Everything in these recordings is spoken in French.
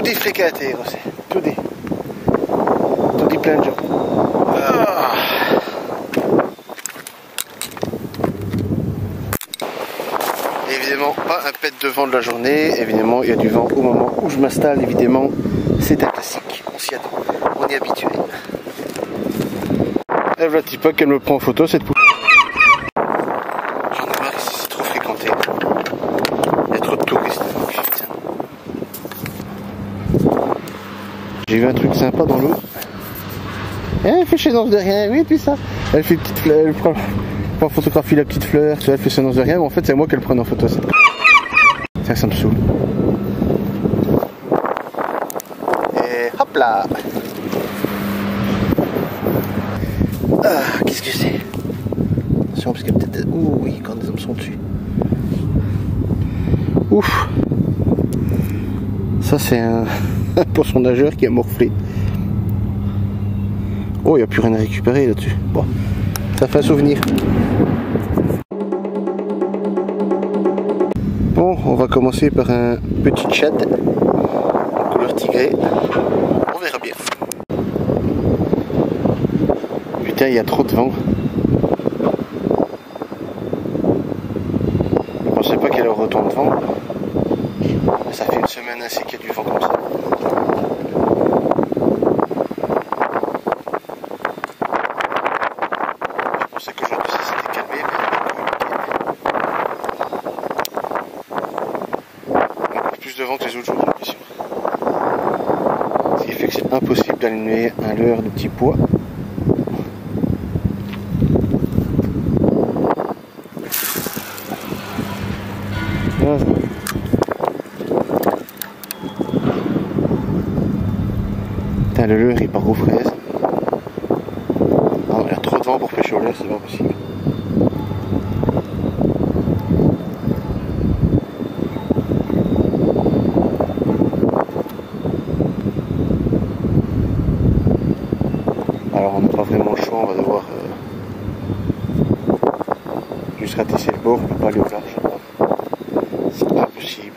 dit fréquenter aussi. Tout dit plein de gens. Évidemment, pas un pet de vent de la journée. Évidemment, il y a du vent au moment où je m'installe. Évidemment, c'est un classique. On s'y attend. On est habitué. Et voilà, petit peu qu'elle me prend en photo cette poule. J'en ai marre ici, c'est trop fréquenté. Il y a trop de touristes. Putain. J'ai vu un truc sympa dans l'eau. Elle fait séance de rien, oui, puis ça. Elle fait une petite fleur, elle prend photographie la petite fleur, elle fait séance de rien, mais en fait c'est moi qu'elle prend en photo. Ça me saoule. Et hop là. Qu'est-ce que c'est? Attention, parce qu'il y a peut-être... Ouh oui, quand des hommes sont dessus. Ouf. Ça c'est un poisson nageur qui a morflé. Oh, il n'y a plus rien à récupérer là-dessus. Bon, ça fait un souvenir. Bon, on va commencer par un petit chat en couleur tigré. On verra bien. Putain, il y a trop de vent. Je pensais pas qu'il y aurait autant de vent. Ça fait une semaine ainsi qu'il y a du vent comme ça. De vent que les autres jours, j'ai l'impression. Ce qui fait que c'est impossible d'allumer un leurre de petit pois. Voilà. Putain, le leurre il part aux fraises. Ah, il y a trop de vent pour pêcher au leurre, c'est pas possible. Alors on n'a pas vraiment le choix, on va devoir juste ratisser le bord, on ne peut pas aller au large. C'est impossible.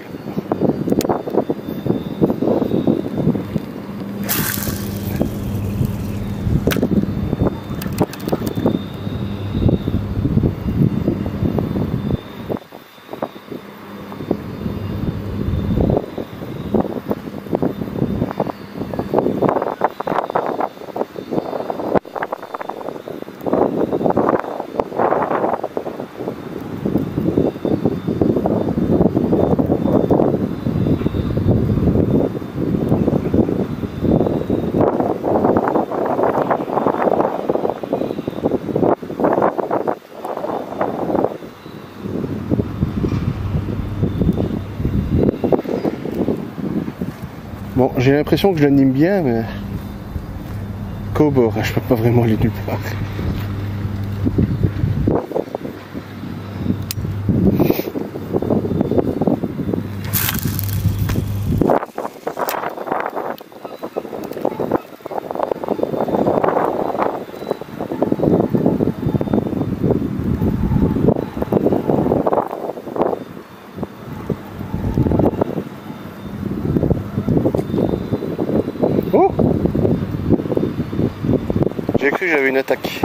Bon, j'ai l'impression que je l'anime bien, mais qu'au bord, je peux pas vraiment aller nulle part. Oh! J'ai cru que j'avais une attaque.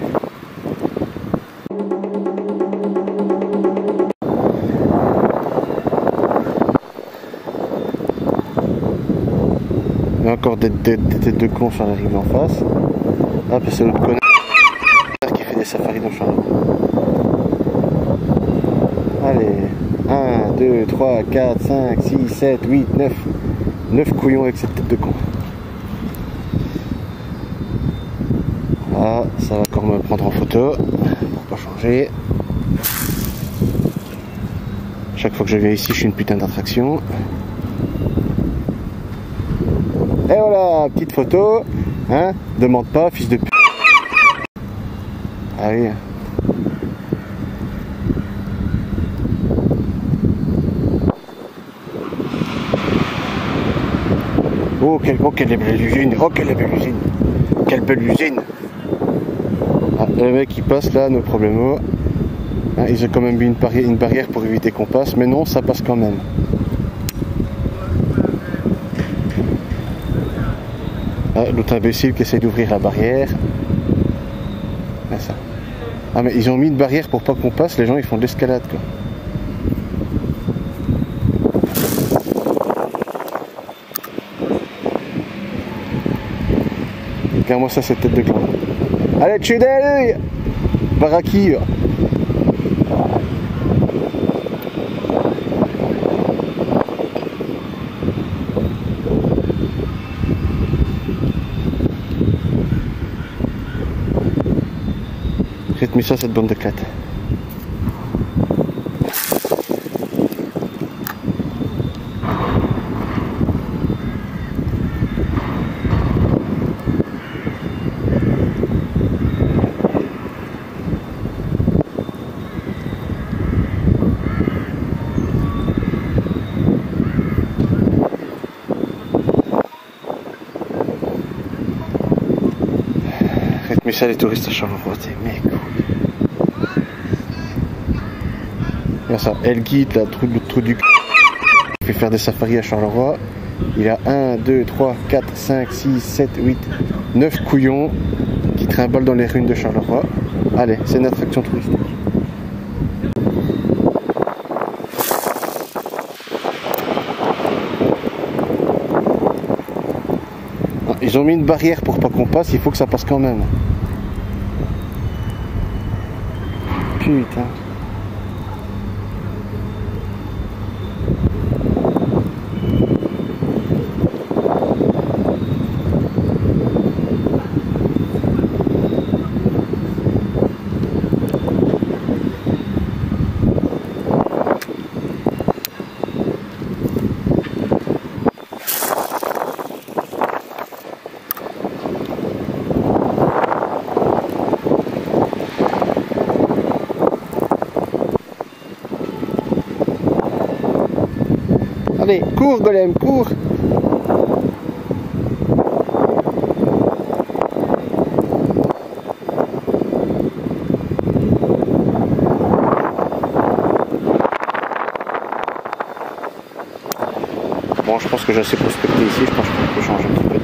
Il y a encore des têtes de con sur la rive en face. Ah, puis c'est l'autre connard qui fait des safaris dans le champ. Allez, 1, 2, 3, 4, 5, 6, 7, 8, 9. 9 couillons avec cette tête de con. Ah, ça va encore me prendre en photo pour pas changer. Chaque fois que je viens ici, je suis une putain d'attraction. Et voilà, petite photo. Hein? Demande pas, fils de p. Allez. Oh, quelle belle usine! Oh, quelle belle usine! Quelle belle usine! Ah, le mec qui passe là, nos problèmes. Hein, ils ont quand même mis une barrière pour éviter qu'on passe, mais non, ça passe quand même. Ah, l'autre imbécile qui essaie d'ouvrir la barrière. Ah, ça. Ah mais ils ont mis une barrière pour pas qu'on passe, les gens ils font de l'escalade quoi. Regarde-moi ça, cette tête de clan. Allez, Tchudel Baraki. Faites-moi ça, cette bande de clattes. Faites-moi ça, les touristes à Charleroi, t'es mec. Regarde ça, elle guide la trou du c***. Il fait faire des safaris à Charleroi. Il a 1, 2, 3, 4, 5, 6, 7, 8, 9 couillons qui trimballent dans les ruines de Charleroi. Allez, c'est une attraction touristique. Ils ont mis une barrière pour pas qu'on passe, il faut que ça passe quand même. Putain. Allez, cours Golem, cours. Bon, je pense que j'ai assez prospecté ici, je pense qu'on peut changer un petit peu de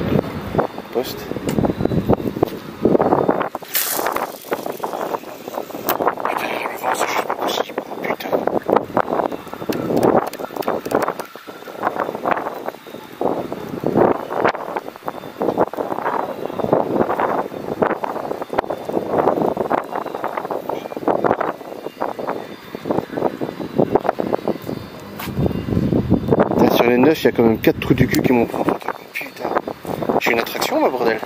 poste. Putain, le vent, c'est juste pas possible. Putain. Sur les 9, il y a quand même 4 trous du cul qui m'ont pris en photo. Putain, j'ai une attraction, ma bordel.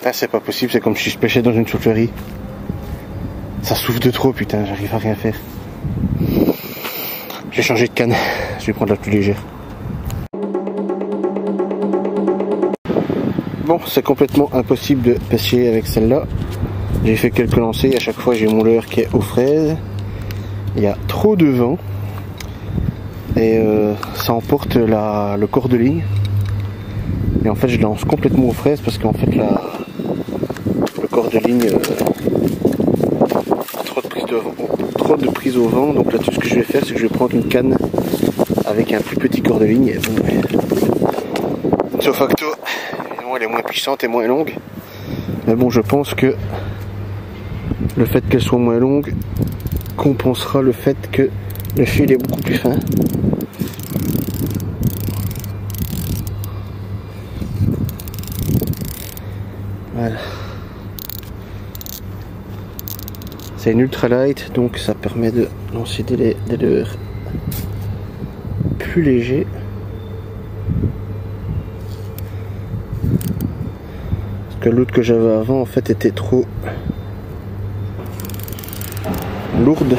Ah, c'est pas possible, c'est comme si je pêchais dans une soufflerie. Ça souffle de trop, putain, j'arrive à rien faire. Je vais changer de canne, je vais prendre la plus légère. Bon, c'est complètement impossible de pêcher avec celle-là. J'ai fait quelques lancers, à chaque fois j'ai mon leurre qui est aux fraises. Il y a trop de vent. Et ça emporte le corps de ligne. Et en fait je lance complètement aux fraises parce qu'en fait le corps de ligne trop de prise au vent. Donc là tout ce que je vais faire c'est que je vais prendre une canne avec un plus petit corps de ligne. Et bon, ipso facto, évidemment elle est moins puissante et moins longue. Mais bon, je pense que le fait qu'elle soit moins longue compensera le fait que le fil est beaucoup plus fin. Voilà. C'est une ultra light, donc ça permet de lancer des leurres plus légers. Parce que l'autre que j'avais avant en fait était trop lourde.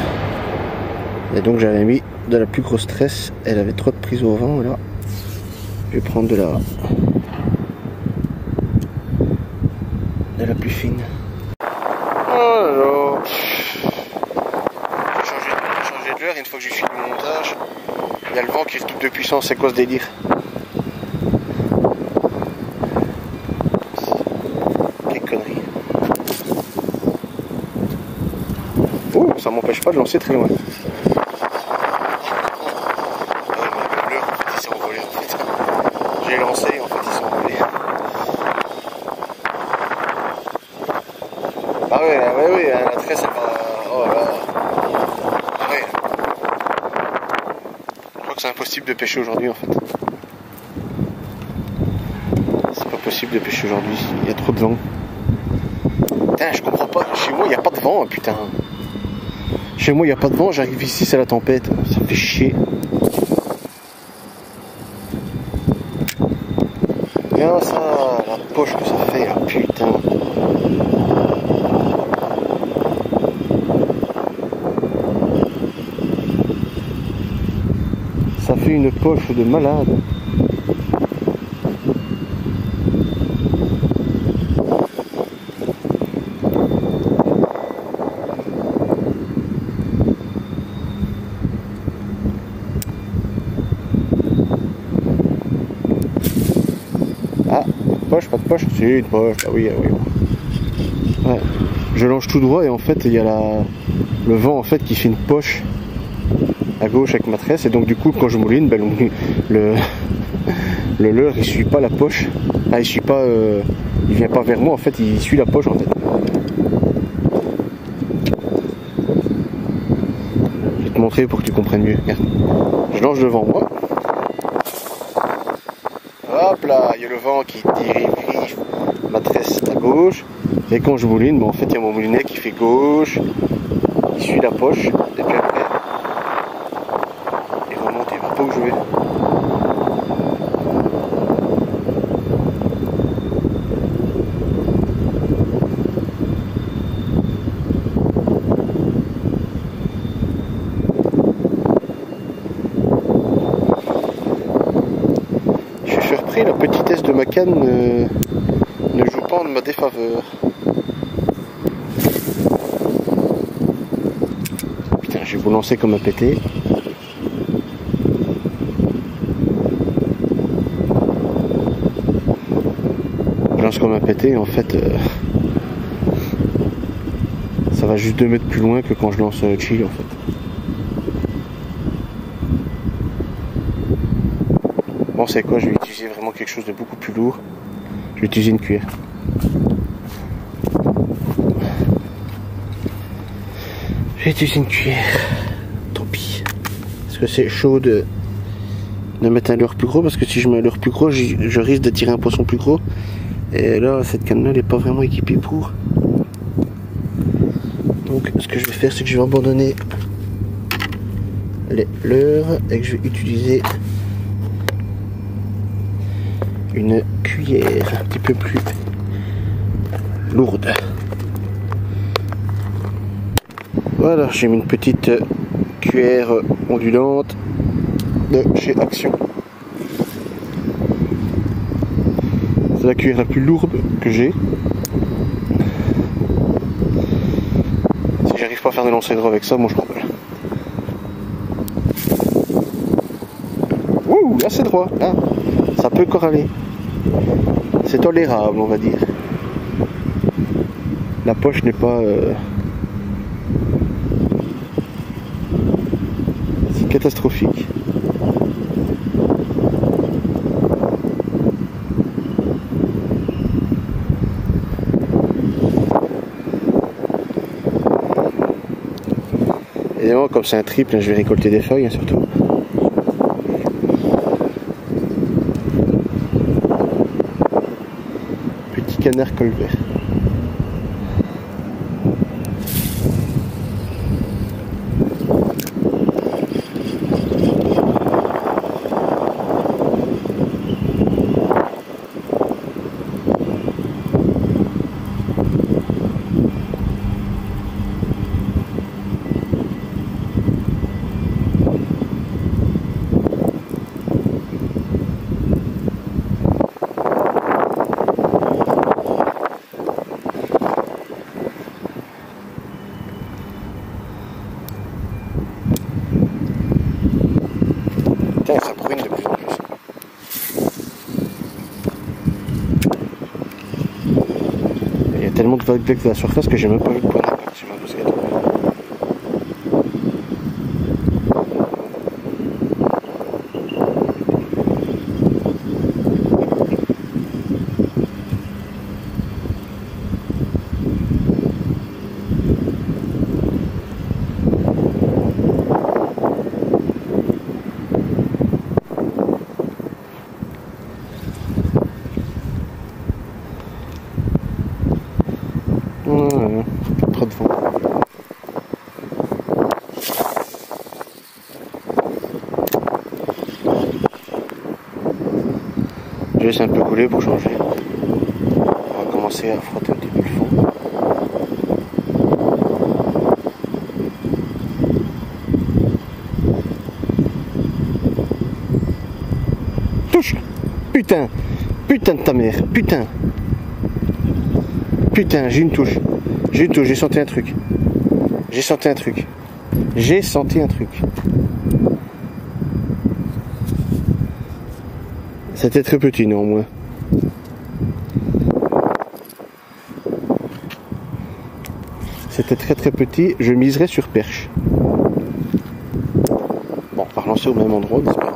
Et donc j'avais mis de la plus grosse tresse, elle avait trop de prise au vent. Là, je vais prendre de la plus fine. Oh là là. J'ai changé Il y a le vent qui se double de puissance, c'est quoi ce délire? Quelle connerie. Oh, ça m'empêche pas de lancer très loin. J'ai lancé, en fait ils sont envolés. Ah ouais, la tresse elle va... Oh là. Ah ouais. Je crois que c'est impossible de pêcher aujourd'hui en fait. C'est pas possible de pêcher aujourd'hui, il y a trop de vent. Putain, je comprends pas, chez moi il n'y a pas de vent, putain. Chez moi il n'y a pas de vent, j'arrive ici c'est la tempête, ça me fait chier. Regarde ça, la poche que ça fait, là, putain. Ça fait une poche de malade. Ah, pas de poche, c'est une poche, ah oui, ah oui. Ouais. Je longe tout droit et en fait il y a le vent en fait qui fait une poche à gauche avec ma tresse et donc du coup quand je mouline, ben, le leurre il suit pas la poche, ah, il suit pas, il vient pas vers moi en fait, il suit la poche en fait. Je vais te montrer pour que tu comprennes mieux. Regarde. Je longe devant moi. Hop là, il y a le vent qui dirige ma tresse à gauche. Et quand je mouline, ben, en fait il y a mon moulinet qui fait gauche, il suit la poche, et puis après il remonte, il va pas où je vais. Je suis surpris, la petitesse de ma canne ne joue pas en ma défaveur. Putain, je vais vous lancer comme un pété. Je lance comme un pété, en fait, ça va juste 2 mètres plus loin que quand je lance chill en fait. Bon, c'est quoi, je vais utiliser vraiment quelque chose de beaucoup plus lourd. Je vais utiliser une cuillère. Je vais utiliser une cuillère. Tant pis. Parce que c'est chaud de mettre un leurre plus gros. Parce que si je mets un leurre plus gros, je risque d'attirer un poisson plus gros. Et là, cette canne-là, elle n'est pas vraiment équipée pour. Donc, ce que je vais faire, c'est que je vais abandonner les leurres et que je vais utiliser une cuillère un petit peu plus lourde. Voilà, j'ai mis une petite cuillère ondulante de chez Action. C'est la cuillère la plus lourde que j'ai. Si j'arrive pas à faire des lancers droits avec ça, moi je m'embelle. Ouh, là c'est droit, hein. Ça peut encore aller. C'est tolérable, on va dire. La poche n'est pas si catastrophique. Évidemment, comme c'est un triple, je vais récolter des feuilles, hein, surtout. Petit canard colvert. Putain, ça bruine de plus en plus. Il y a tellement de vagues de la surface que j'ai même pas vu le point d'impact sur ma bousquette. Trop de vent. Je laisse un peu couler pour changer. On va commencer à frotter un petit peu le fond. Touche! Putain! Putain de ta mère! Putain! Putain, j'ai une touche. J'ai une touche, j'ai senti un truc. J'ai senti un truc. J'ai senti un truc. C'était très petit néanmoins. C'était très très petit, je miserais sur perche. Bon, on va relancer au même endroit, n'est-ce pas?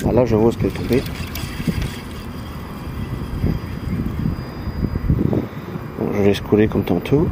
Ah là, je vois ce qu'elle est tombée. Bon, je laisse couler comme tantôt.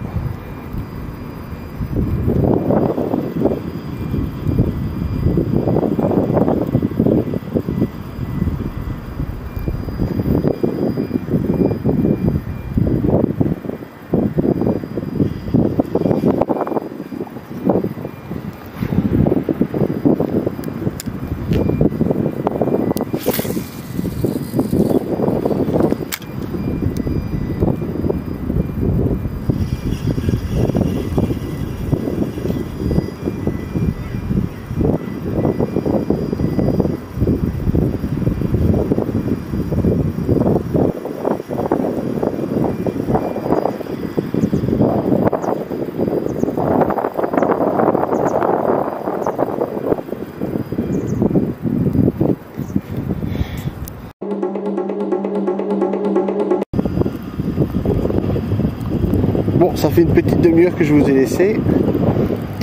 Bon, ça fait une petite demi-heure que je vous ai laissé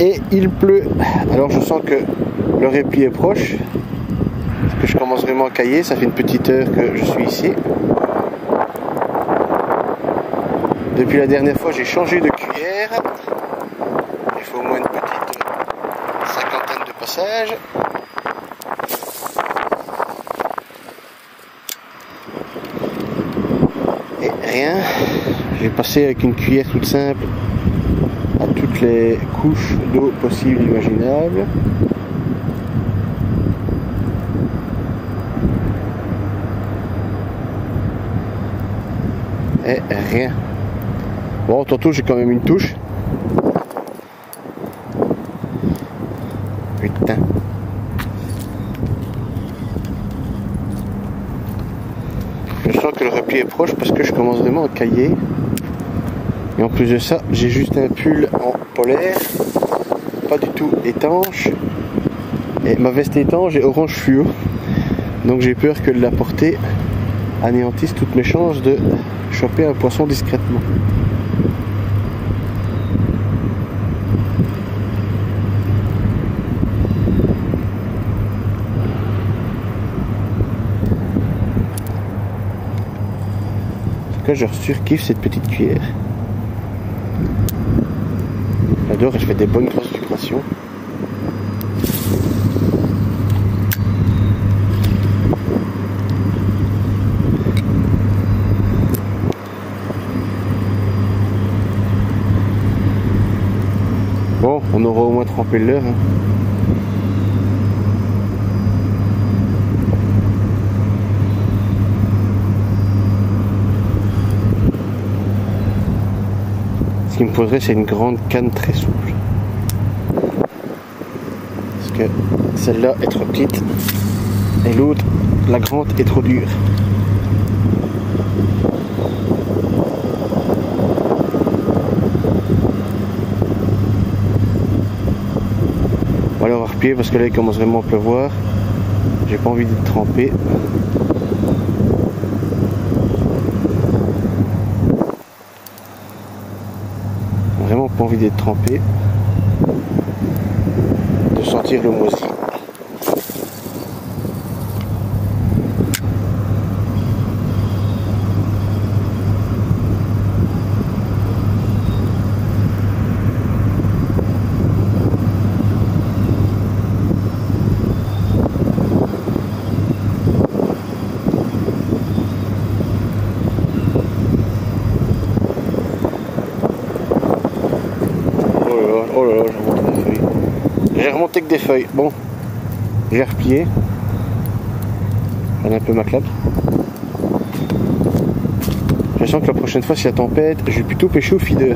et il pleut. Alors je sens que le répit est proche, que je commence vraiment à cailler. Ça fait une petite heure que je suis ici. Depuis la dernière fois, j'ai changé de cuillère. Il faut au moins une petite cinquantaine de passages. Et rien. J'ai passé avec une cuillère toute simple à toutes les couches d'eau possibles et imaginables. Et rien. Bon, tantôt j'ai quand même une touche. Putain. Je sens que le repli est proche parce que je commence vraiment à cailler. Et en plus de ça, j'ai juste un pull en polaire, pas du tout étanche. Et ma veste étanche est orange fluo. Donc j'ai peur que la portée anéantisse toutes mes chances de choper un poisson discrètement. En tout cas, je surkiffe cette petite cuillère. J'adore, elle fait des bonnes grosses vibrations. Bon, on aura au moins trempé le leurre. Hein. Ce qu'il me faudrait, c'est une grande canne très souple. Parce que celle-là est trop petite et l'autre, la grande, est trop dure. aller on va replier parce que là il commence vraiment à pleuvoir. J'ai pas envie d'être trempé. Vraiment pas envie d'être trempé. De sentir le moisi. Oh là là, j'ai remonté des feuilles. J'ai remonté que des feuilles. Bon, j'ai replié. J'en ai un peu ma claque. Je sens que la prochaine fois, si la tempête, je vais plutôt pêcher au feeder.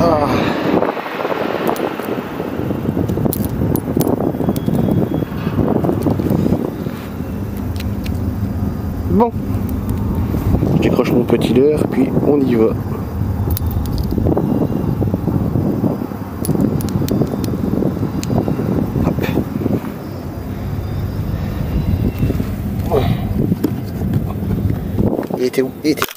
Ah. Bon, je décroche mon petit leurre, puis on y va. Il était où? Il était...